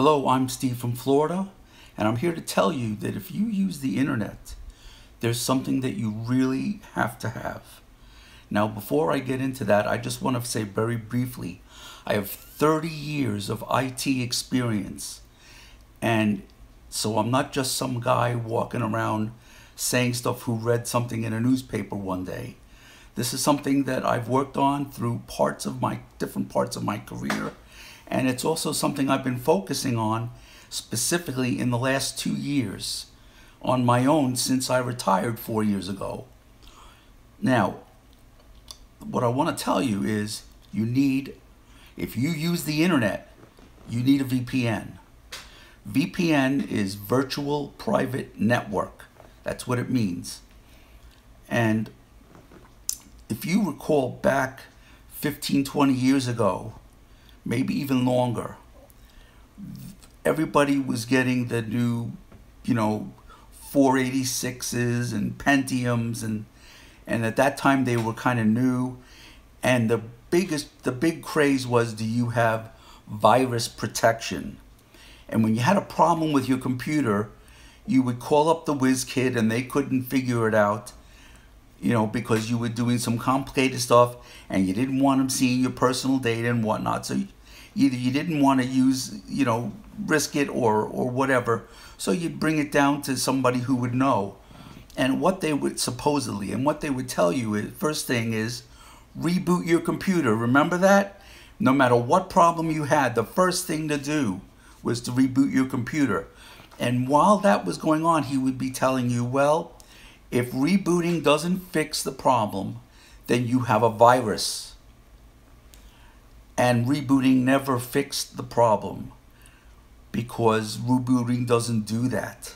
Hello, I'm Steve from Florida, and I'm here to tell you that if you use the internet, there's something that you really have to have. Now, before I get into that, I just want to say very briefly, I have 30 years of IT experience, and so I'm not just some guy walking around saying stuff who read something in a newspaper one day. This is something that I've worked on through different parts of my career. And it's also something I've been focusing on specifically in the last 2 years on my own since I retired 4 years ago. Now, what I want to tell you is if you use the internet, you need a VPN. VPN is Virtual Private Network. That's what it means. And if you recall back 15, 20 years ago, maybe even longer, everybody was getting the new, 486s and Pentiums, and at that time they were kind of new. And the big craze was, do you have virus protection? And when you had a problem with your computer, you would call up the WizKid and they couldn't figure it out, because you were doing some complicated stuff and you didn't want them seeing your personal data and whatnot. So either you didn't want to risk it or whatever. So you'd bring it down to somebody who would know. And what they would tell you is, first thing is, reboot your computer. Remember that? No matter what problem you had, the first thing to do was to reboot your computer. And while that was going on, he would be telling you, well, if rebooting doesn't fix the problem, then you have a virus. And rebooting never fixed the problem, because rebooting doesn't do that.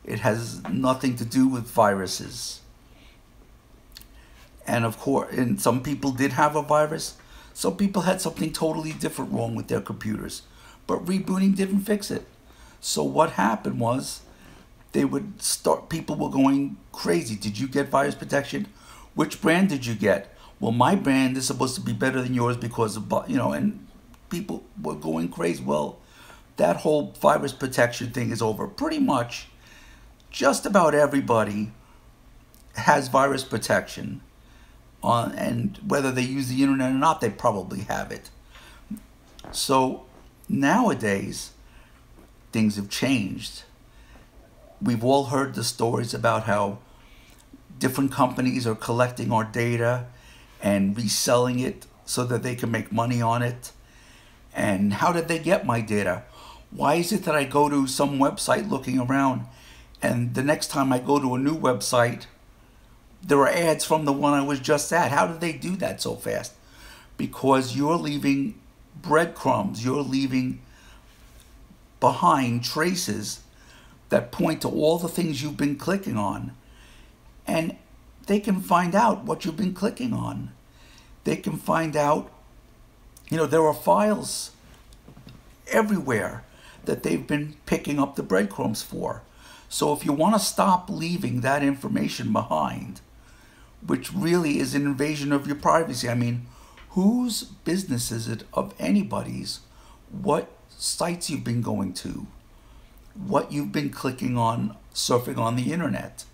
It has nothing to do with viruses. And of course, and some people did have a virus. Some people had something totally different wrong with their computers. But rebooting didn't fix it. So what happened was, people were going crazy. Did you get virus protection? Which brand did you get? Well, my brand is supposed to be better than yours because of, and people were going crazy. Well, that whole virus protection thing is over. Pretty much just about everybody has virus protection and whether they use the internet or not, they probably have it. So nowadays, things have changed. We've all heard the stories about how different companies are collecting our data and reselling it so that they can make money on it. And how did they get my data? Why is it that I go to some website looking around and the next time I go to a new website, there are ads from the one I was just at? How did they do that so fast? Because you're leaving breadcrumbs, you're leaving behind traces that point to all the things you've been clicking on. And they can find out what you've been clicking on. They can find out, there are files everywhere that they've been picking up the breadcrumbs for. So if you want to stop leaving that information behind, which really is an invasion of your privacy, I mean, whose business is it, of anybody's, what sites you've been going to, what you've been clicking on, surfing on the internet?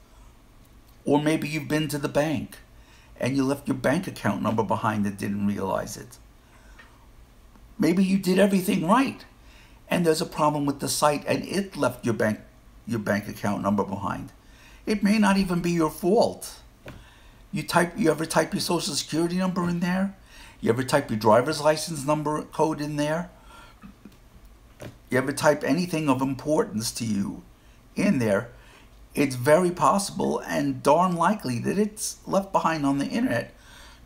Or maybe you've been to the bank and you left your bank account number behind and didn't realize it. Maybe you did everything right and there's a problem with the site and it left your bank account number behind. It may not even be your fault. You ever type your social security number in there? You ever type your driver's license number code in there? You ever type anything of importance to you in there? It's very possible and darn likely that it's left behind on the internet,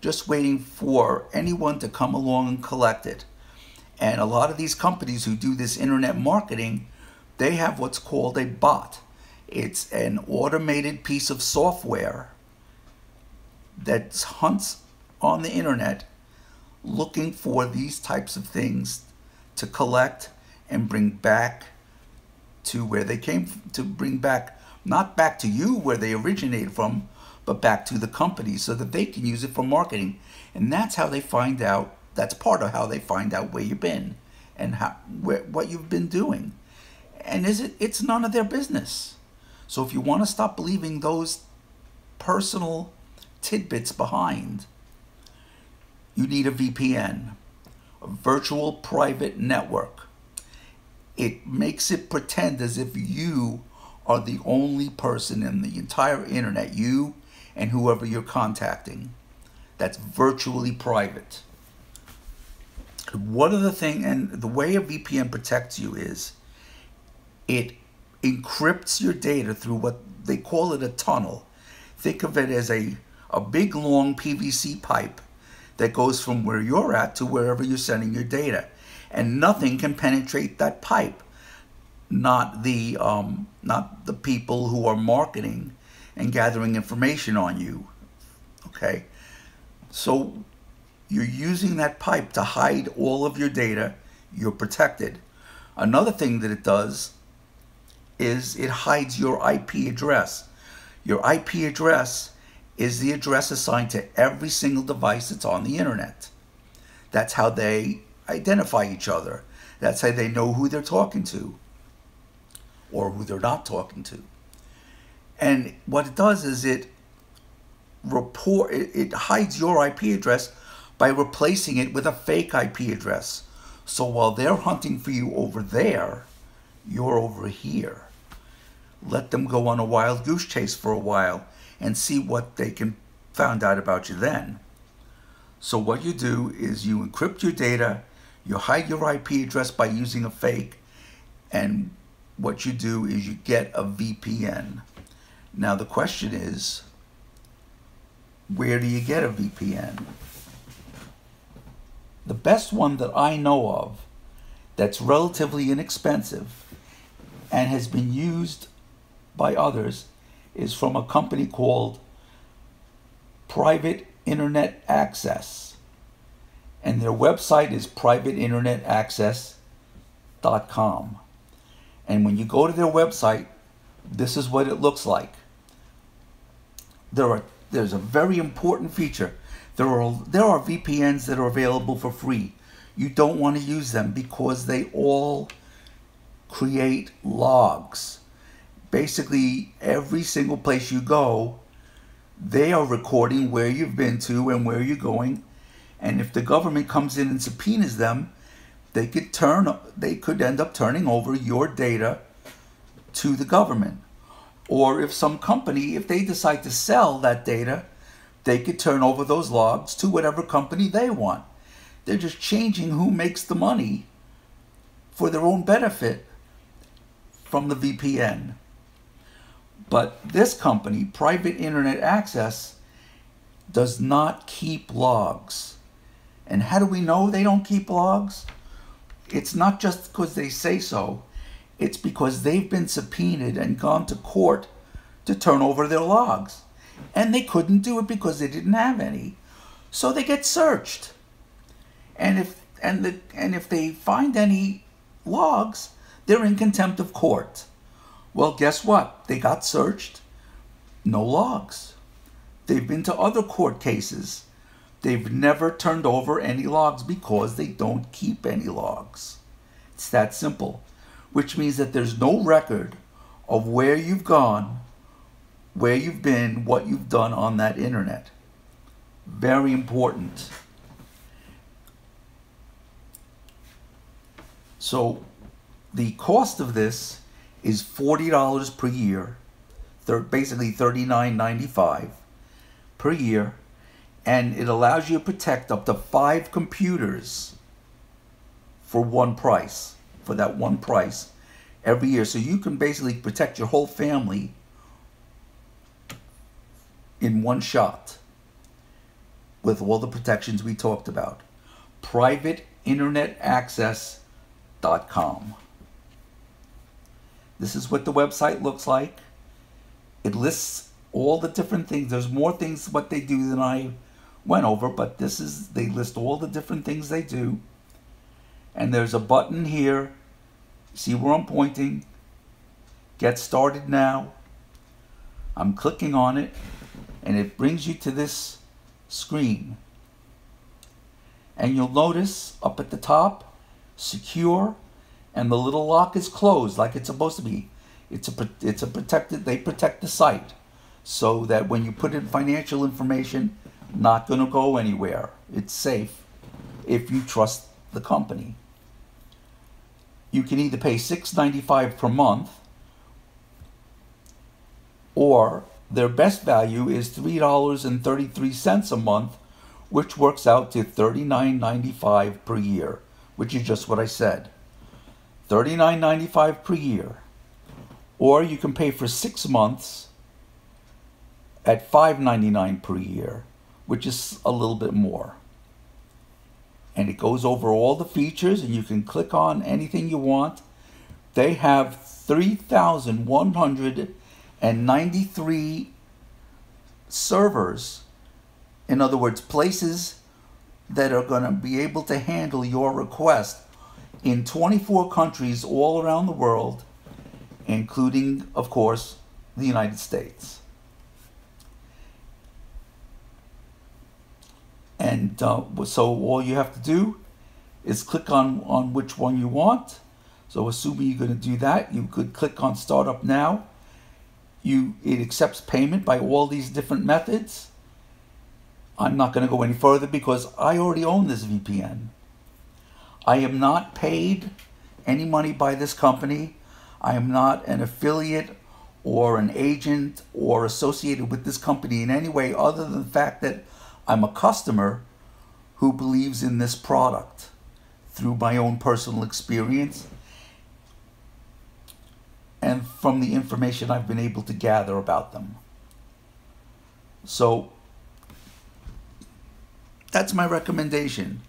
just waiting for anyone to come along and collect it. And a lot of these companies who do this internet marketing, they have what's called a bot. It's an automated piece of software that hunts on the internet looking for these types of things to collect and bring back to where they came from, to bring back, not back to you where they originated from, but back to the company so that they can use it for marketing. And that's how they find out, that's part of how they find out where you've been. and what you've been doing. And it's none of their business. So if you want to stop believing those personal tidbits behind, you need a VPN, a virtual private network. It makes it pretend as if you are the only person in the entire internet, you and whoever you're contacting. That's virtually private. One of the things, and the way a VPN protects you is it encrypts your data through what they call it a tunnel. Think of it as a big long PVC pipe that goes from where you're at to wherever you're sending your data. And nothing can penetrate that pipe. Not the people who are marketing and gathering information on you. Okay? So you're using that pipe to hide all of your data. You're protected. Another thing that it does is it hides your IP address. Your IP address is the address assigned to every single device that's on the internet. That's how they identify each other. That's how they know who they're talking to or who they're not talking to. And what it does is it hides your IP address by replacing it with a fake IP address. So while they're hunting for you over there, you're over here. Let them go on a wild goose chase for a while and see what they can find out about you then. So what you do is you encrypt your data, you hide your IP address by using a fake, and what you do is you get a VPN. Now the question is, where do you get a VPN? The best one that I know of that's relatively inexpensive and has been used by others is from a company called Private Internet Access. And their website is privateinternetaccess.com. And when you go to their website, this is what it looks like. There's a very important feature. There are VPNs that are available for free. You don't want to use them because they all create logs. Basically, every single place you go, they are recording where you've been to and where you're going. And if the government comes in and subpoenas them, they could end up turning over your data to the government. Or if some company, if they decide to sell that data, they could turn over those logs to whatever company they want. They're just changing who makes the money for their own benefit from the VPN. But this company, Private Internet Access, does not keep logs. And how do we know they don't keep logs? It's not just because they say so. It's because they've been subpoenaed and gone to court to turn over their logs. And they couldn't do it because they didn't have any. So they get searched. And if they find any logs, they're in contempt of court. Well, guess what? They got searched. No logs. They've been to other court cases. They've never turned over any logs because they don't keep any logs. It's that simple. Which means that there's no record of where you've gone, where you've been, what you've done on that internet. Very important. So the cost of this is $40 per year, basically $39.95 per year, and it allows you to protect up to 5 computers for one price, for that one price every year. So you can basically protect your whole family in one shot with all the protections we talked about. PrivateInternetAccess.com. This is what the website looks like. It lists all the different things. There's more things what they do than I went over, but they list all the different things they do. And there's a button here. See where I'm pointing? Get started now. I'm clicking on it, and it brings you to this screen. And you'll notice up at the top, secure, and the little lock is closed like it's supposed to be. It's a protected, they protect the site so that when you put in financial information, not going to go anywhere. It's safe if you trust the company. You can either pay $6.95 per month, or their best value is $3.33 a month, which works out to $39.95 per year, which is just what I said. $39.95 per year. Or you can pay for 6 months at $5.99 per year, which is a little bit more. And it goes over all the features, and you can click on anything you want. They have 3,193 servers. In other words, places that are going to be able to handle your request in 24 countries all around the world, including, of course, the United States. And so all you have to do is click on which one you want. So assuming you're going to do that, you could click on Start Up Now. It accepts payment by all these different methods. I'm not going to go any further because I already own this VPN. I am not paid any money by this company. I am not an affiliate or an agent or associated with this company in any way other than the fact that I'm a customer who believes in this product through my own personal experience and from the information I've been able to gather about them. So that's my recommendation.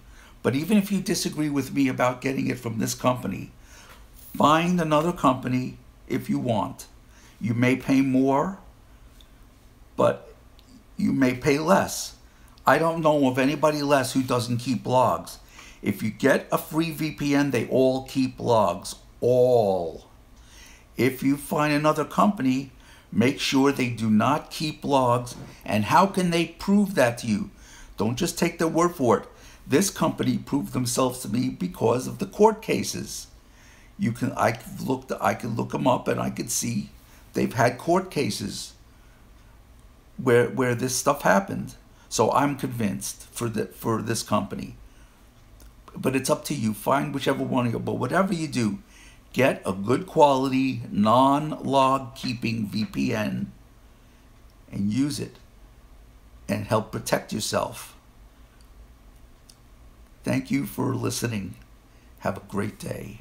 But even if you disagree with me about getting it from this company, find another company if you want. You may pay more, but you may pay less. I don't know of anybody less who doesn't keep logs. If you get a free VPN, they all keep logs. All. If you find another company, make sure they do not keep logs. And how can they prove that to you? Don't just take their word for it. This company proved themselves to me because of the court cases. I could look them up and I could see they've had court cases where this stuff happened. So I'm convinced for this company. But it's up to you. Find whichever one you go. But whatever you do, get a good quality, non-log keeping VPN and use it and help protect yourself. Thank you for listening. Have a great day.